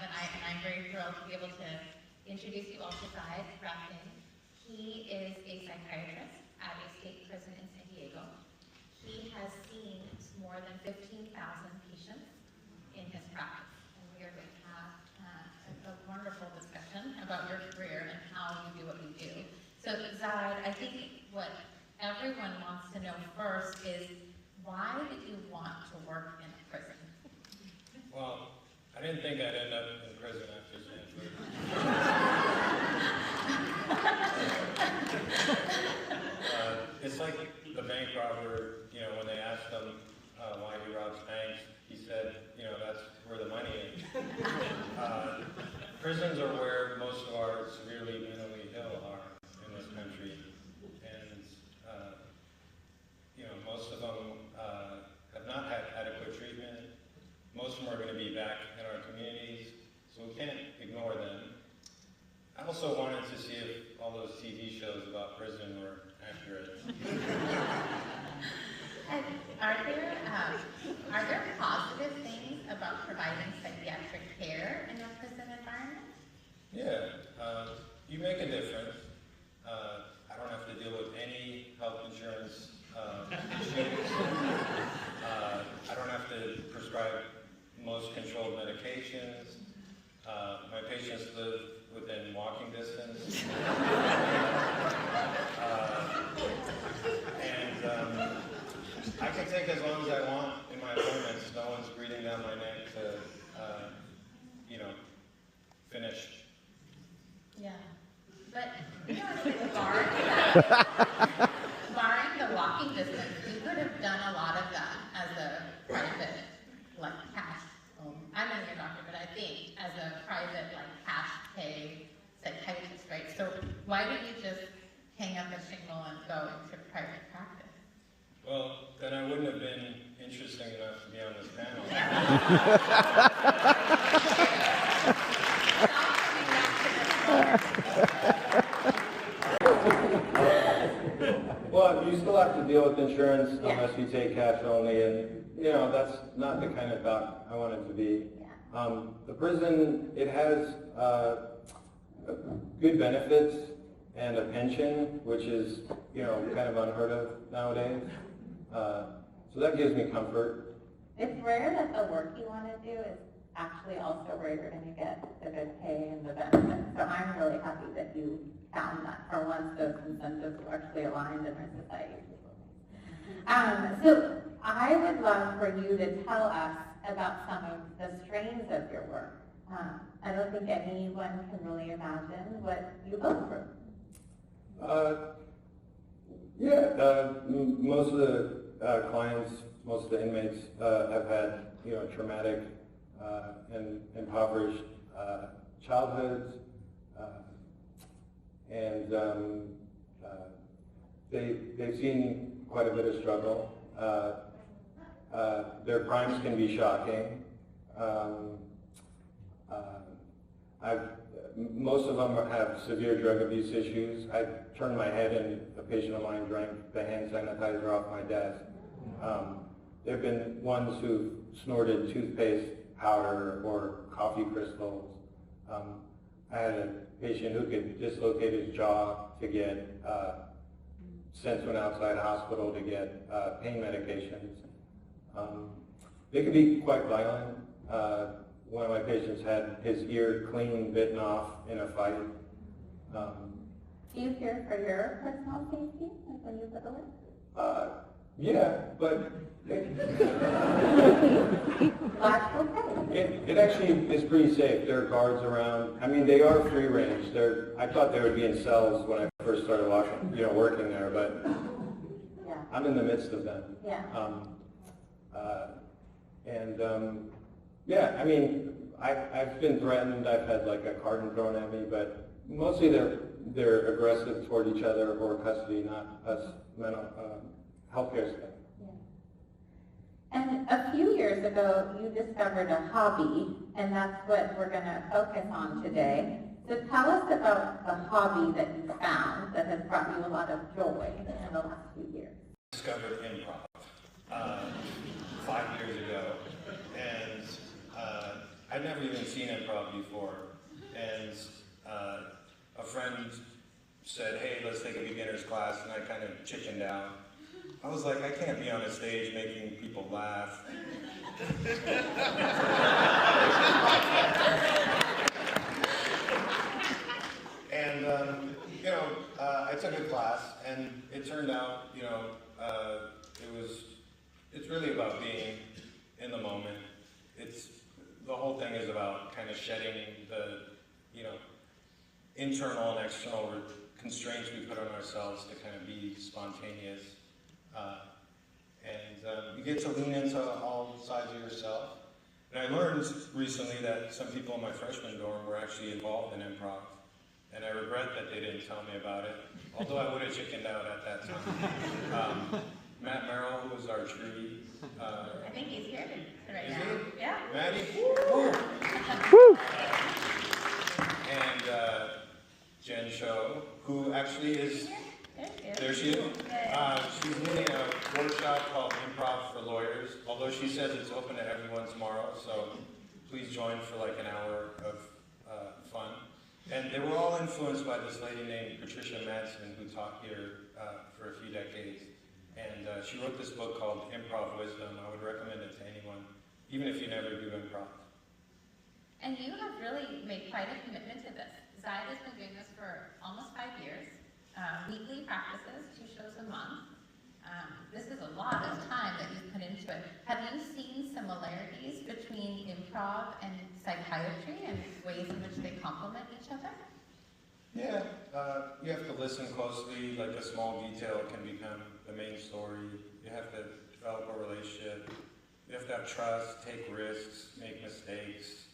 and I'm very thrilled to be able to introduce you all to Zayed Rafin. He is a psychiatrist at a state prison in San Diego. He has seen more than 15,000 patients in his practice, and we are going to have a wonderful discussion about your career and how you do what you do. So Zayed, I think what everyone wants to know first is, why did you want to work in a prison? Well, I didn't think I'd end up in prison after Stanford. It's like the bank robber, you know, when they asked him why he robs banks, he said, you know, that's where the money is. Prisons are where most of our severely mentally ill are in this country. And, you know, most of them have not had adequate treatment. Most of them are going to be back in our communities, so we can't ignore them. I also wanted to see if all those TV shows about prison were accurate. And are there positive things about providing psychiatric care in a prison environment? Yeah, you make a difference. I don't have to deal with any health insurance issues. I don't have to prescribe most controlled medications. My patients live within walking distance. And I can take as long as I want in my appointments. No one's breathing down my neck to, you know, finish. Yeah. But, you know, barring the walking distance, you could have done a lot of that as a private, like, cash. I'm not your doctor, but I think as a private, like, cash pay psychiatrist, right? So why didn't you just hang up a shingle and go into private practice? Well, then I wouldn't have been interesting enough to be on this panel. Well, you still have to deal with insurance unless you take cash only, and you know that's not the kind of doc I want it to be. The prison, it has good benefits and a pension, which is, you know, kind of unheard of nowadays. So that gives me comfort. It's rare that the work you want to do is actually also where you're going to get the good pay and the benefits. So I'm really happy that you found that. For once, those incentives are actually aligned in our society. So I would love for you to tell us about some of the strains of your work. I don't think anyone can really imagine what you go through. Most of the clients, most of the inmates have had, you know, traumatic and impoverished childhoods, and they've seen quite a bit of struggle. Their crimes can be shocking. Most of them have severe drug abuse issues. I turned my head and a patient of mine drank the hand sanitizer off my desk. There have been ones who snorted toothpaste powder or coffee crystals. I had a patient who could dislocate his jaw to get sent to an outside hospital to get pain medications. They can be quite violent. One of my patients had his ear clean bitten off in a fight. Do you fear for your personal safety when you go to work? Yeah, but it actually is pretty safe. There are guards around. I mean, they are free range. I thought they would be in cells when I first started working there, but yeah. I'm in the midst of them. Yeah. Yeah, I mean, I've been threatened. I've had like a carton thrown at me, but mostly they're aggressive toward each other or custody, not us mental healthcare staff. Yeah. And a few years ago, you discovered a hobby, and that's what we're going to focus on today. So tell us about the hobby that you found that has brought you a lot of joy in the last few years. I discovered improv 5 years ago, and I I'd never even seen improv before, and a friend said, hey, let's take a beginner's class, and I kind of chickened out. I was like, I can't be on a stage making people laugh. And, I took a class, and it turned out, it's really about being in the moment. The whole thing is about kind of shedding the, internal and external constraints we put on ourselves to kind of be spontaneous. You get to lean into all sides of yourself. And I learned recently that some people in my freshman dorm were actually involved in improv. And I regret that they didn't tell me about it, although I would have chickened out at that time. Matt Merrill, who was our tree. I think he's here right Is now. he? Yeah. Maddie? Woo! And Jen Cho, who actually is, there she is. She's leading a workshop called Improv for Lawyers, although she says it's open to everyone tomorrow, so please join for like an hour of fun. And they were all influenced by this lady named Patricia Madsen, who taught here for a few decades. And she wrote this book called Improv Wisdom. I would recommend it to anyone, even if you never do improv. And you have really made quite a commitment to this. Zide has been doing this for almost 5 years. Weekly practices, 2 shows a month. This is a lot of time that you've put into it. Have you seen similarities between improv and psychiatry and ways in which they complement each other? Yeah, you have to listen closely, like a small detail can become the main story. You have to develop a relationship. You have to have trust, take risks, make mistakes,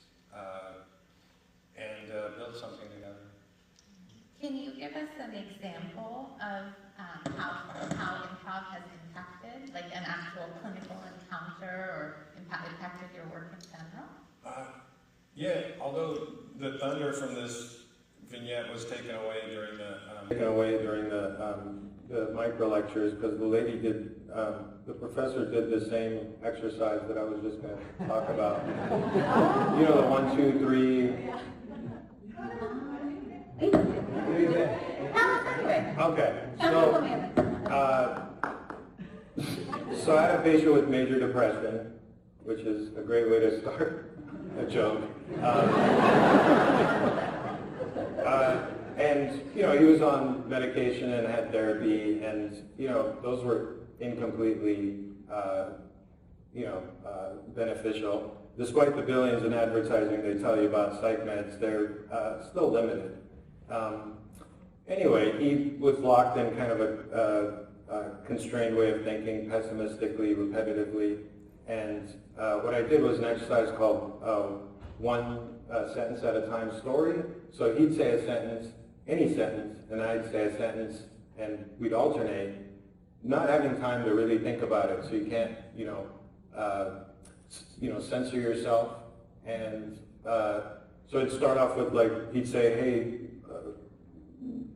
and build something together. Can you give us an example of how improv has impacted, like an actual clinical encounter or impacted your work in general? Yeah, although the thunder from this vignette was taken away during the micro lectures, because the lady did, the professor did the same exercise that I was just going to talk about. You know, the 1, 2, 3. Okay, so I had a patient with major depression, which is a great way to start a joke. And, he was on medication and had therapy, and, those were incompletely, beneficial. Despite the billions in advertising they tell you about psych meds, they're still limited. Anyway, he was locked in kind of a constrained way of thinking, pessimistically, repetitively, and what I did was an exercise called one sentence at a time story. So he'd say a sentence, any sentence, and I'd say a sentence, and we'd alternate, not having time to really think about it, so you can't, censor yourself. And so it'd start off with, like, he'd say, hey,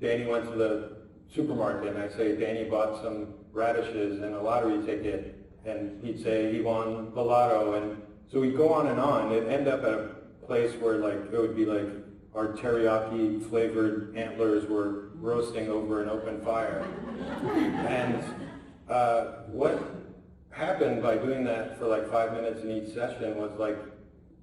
Danny went to the supermarket, and I'd say, Danny bought some radishes and a lottery ticket, and he'd say he won the lotto, and so we'd go on and on. It'd end up at a place where, like, it would be like our teriyaki flavored antlers were roasting over an open fire. And what happened by doing that for like 5 minutes in each session was, like,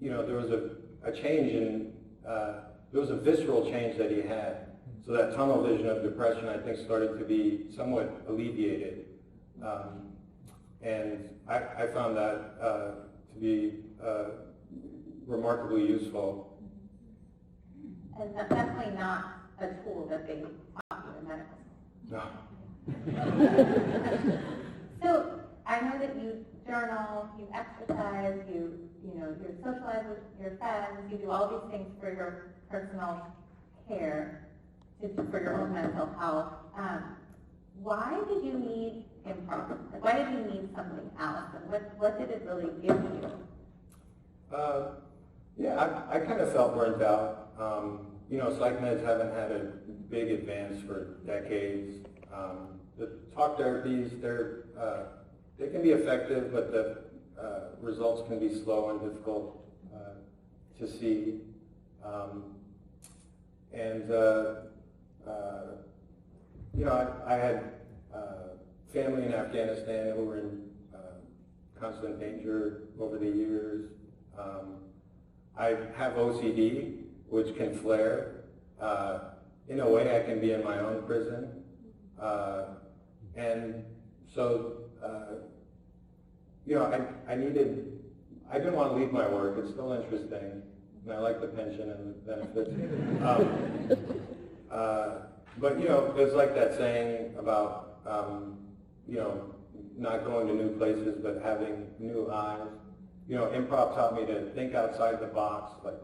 there was a change in, there was a visceral change that he had. So that tunnel vision of depression, I think, started to be somewhat alleviated. And I found that to be remarkably useful. And that's definitely not a tool that they taught you in medical school. No. So I know that you journal, you exercise, you socialize with your friends, you do all these things for your personal care, for your own mental health. Why did you need improv? Like, why did you need something else? And what did it really give you? I kind of felt burnt out. Psych meds haven't had a big advance for decades. The talk therapies, they can be effective, but the results can be slow and difficult to see. You know, I had family in Afghanistan who were in constant danger over the years. I have OCD, which can flare. In a way, I can be in my own prison. And so, you know, I didn't want to leave my work. It's still interesting, and I like the pension and the benefits. But, you know, there's like that saying about, you know, not going to new places, but having new eyes. You know, improv taught me to think outside the box, like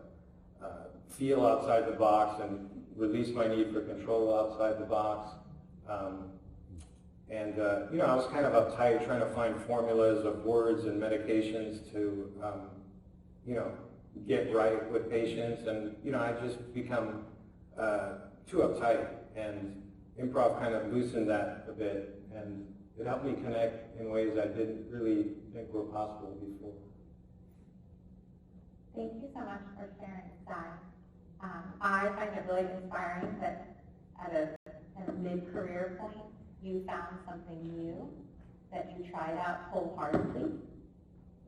feel outside the box and release my need for control outside the box. You know, I was kind of uptight trying to find formulas of words and medications to, you know, get right with patients. And, you know, I just become too uptight. And improv kind of loosened that a bit. And it helped me connect in ways I didn't really think were possible before. Thank you so much for sharing, Sai. I find it really inspiring that at a mid-career point, you found something new that you tried out wholeheartedly,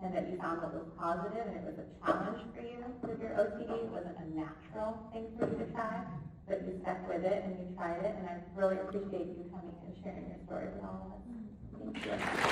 and that you found what was positive, and it was a challenge for you with your OCD. It wasn't a natural thing for you to try, but you stuck with it and you tried it, and I really appreciate you coming and sharing your story with all of us. Thank you.